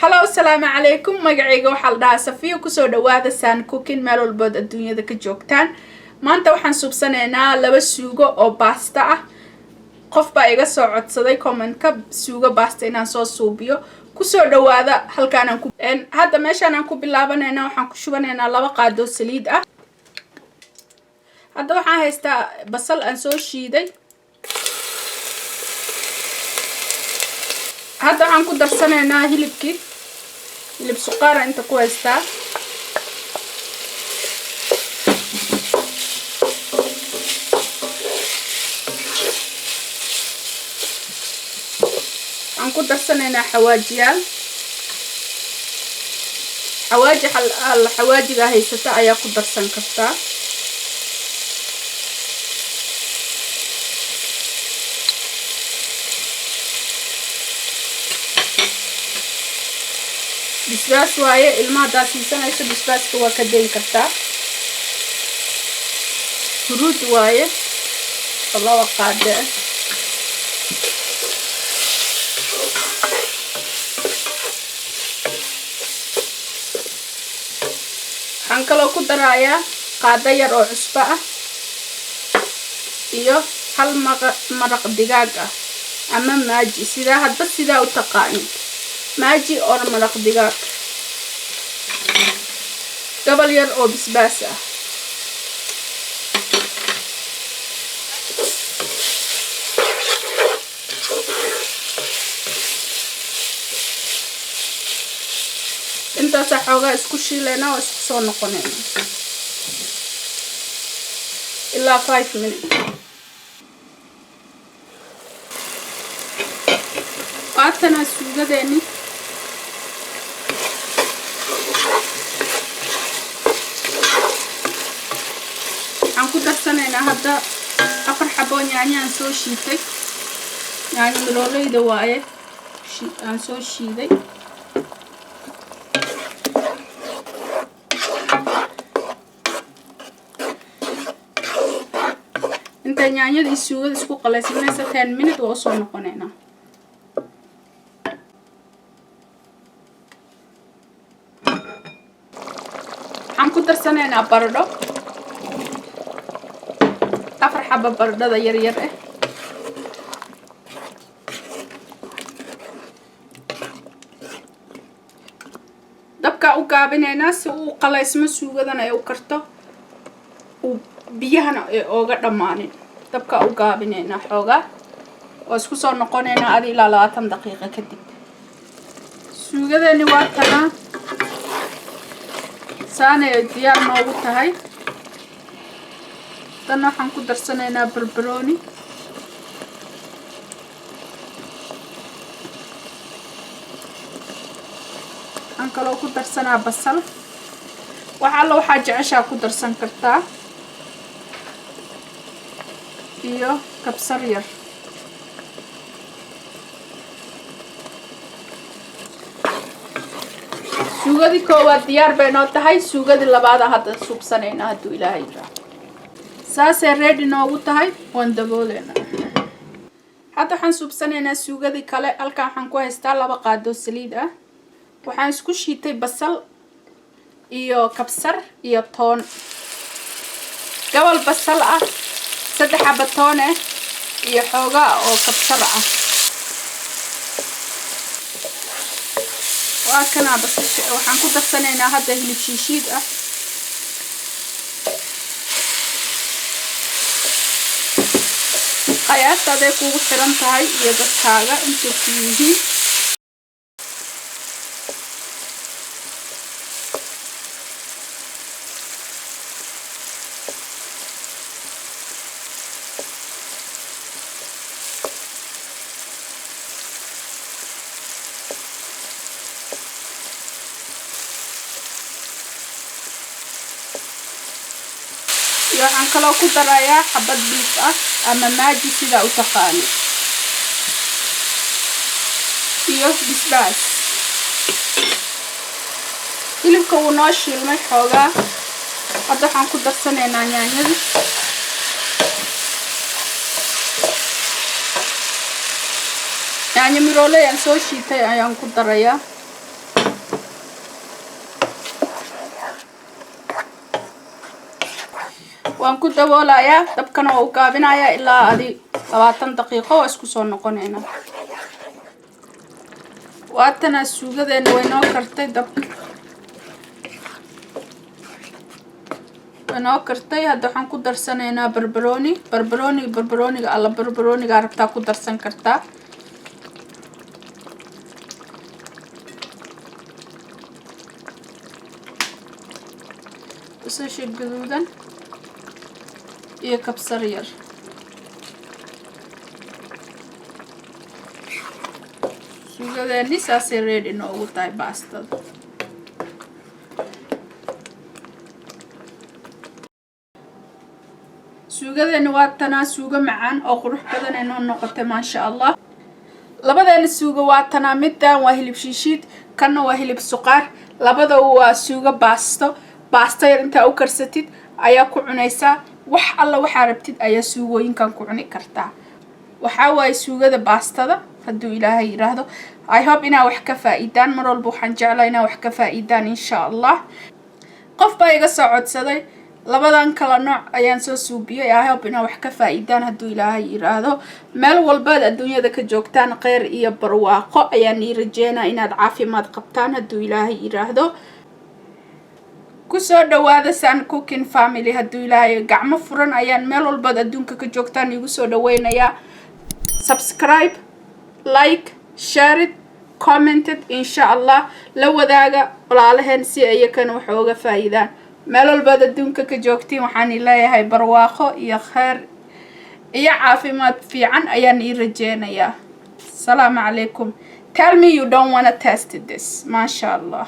Hello, assalamu alaikum. Magacayga waxaa la dhahaa Safiya kusoo dhawaada San Cooking meel walbood adduunyada ka joogtaan. Maanta waxaan subsanaynaa laba suugo oo pasta ah. Qof baa iga soo codsaday comment-ka suugo pasta inaan soo suubiyo. Kusoo dhawaada halkaan hadda meeshaan aan ku bilaabanaynaa waxaan ku shubanaynaa 2 qaado saliid ah. Hadda waxaan haystaa basal aan soo shiiday. hadda waxaan ku darsanaynaa hilib suqaar inta ku haystaa. aan ku darsanaynaa xawaajiyaal. xawaajiga haysata ayaa ku darsan kartaa. bisbaas waaye ilmaha daa siisanayso bisbaaska waa ka deyn kartaa. huruud waaye 2 qaado. waxaan kaloo ku darayaa qaado yar oo cusbo ah iyo 1 maraq digaag ah ama maaji sidaa u taqaanin. maaji oo maraq digaag. gabal yar oo bisbaas ah. intaas xoogaa isku shiilayna oo isku soo noqonayna ilaa 5 minutes. qaatana suugadeeni aan ku darsanaynaa hadda 4 xabo yaanyo aan soo shiitay. yaanyo miloolayda waaye aan soo shiiday. inta yaanyada iyo suugada isku qalaysanaysa 10 minutes oo soo noqonaynaa. waxaan ku darsanaynaa baradho 4 xabo baradhada yar yar ah. dabka u gaabinaynaa si uu qalaysmo suugadana ay u karto biyahana ay ooga dhamaanin. dabka u gaabinaynaa xoogaa oo isku soo noqonaynaa ilaa 20 daqiiqo kadib. suugadeeni waa tanaa saanay diyaar noogu tahay. tan waxaan ku darsanaynaa barbarooni. waxaan kaloo ku darsanaa basal. waxaa jeceshaa ku darsan kartaa iyo kabsar yar. suugadii koowaad diyaar bay noo tahay. suugadii labaad hadda subsanaynaa hadduu ilaahay jiro. saasay ready noogu tahay waan dabooleynaa. hadda waxaan subsanaynaa suugadii kale. halkaan waxaan ku haystaa 2 qaado saliid ah. waxaan isku shiitay basal iyo kabsar iyo toon. gabal basal ah 3 xabo toon ah iyo xoogaa oo kabsar ah. waa kana basasha waxaan ku darsanaynaa hadda hilib shiishiid ah. qayaasta ay kugu xiran tahay iyo dadkaaga inta ku yihiin. waxaan kaloo ku darayaa xabad biif ah ama maaji sidaa u taqaani iyo bisbaas. hilibka wuu noo shiilmay xoogaa. hadda waxaan ku darsanaynaa yaanyada. yaanyo mirooley aan soo shiitay ayaan ku darayaa. waan ku daboolayaa dabkana waa u gaabinayaa ilaa adi 20 daqiiqo oo isku soo noqonayna waatana suugadeena way noo kartay dabka أنا كرتي هذا حنكو درسنا هنا بربروني على بربروني عرفتها كو درسن كرتا بس شيء جدودا كبسر ير شو هذا لسه سيريد إنه هو تاي باستد suugadeena waa tanaa suuga macaan oo qurux badan inoo noqotay ma sha Allah labadeena suuga waa tanaa midaan waa hilib shiishiid kana waa hilib suqaar labada waa suuga baasto yar inta u karsatid ayaa ku cunaysaa wax alla waxa rabtid ayaa suugooyinkan ku cuni kartaa waxa way suugada baastada haduu Ilaahay yiraahdo I hope ina wax ka faa'iidaan mar walba waxaan jeclahay ina wax ka faa'iidaan insha Allah qof baa iga soo codsaday labadan kala nooc ayaan soo suubiyay I hope ina wax ka faa'iidaan haduu Ilaahay yiraahdo meel walba adduunyada ka joogtaan qeyr iyo barwaaqo ayaan rajeynaa inaad caafimaad qabtaan haduu Ilaahay yiraahdo ku soo dhawaada San Cooking Family haduu Ilaahay gacmo furan ayaan meel walba adduunka ka joogtaan igu soo dhaweynaya subscribe like share it comment it insha Allah la wadaaga walaalaheen si ay kan wax uga faa'iidaan meel walba adduunka ka joogtiin waxaan ilaahay barwaaqo iyo khayr iyo caafimaad fiican ayaan rajeynayaa. Assalamu alaykum. Tell me you don't want to test this. Ma sha Allah.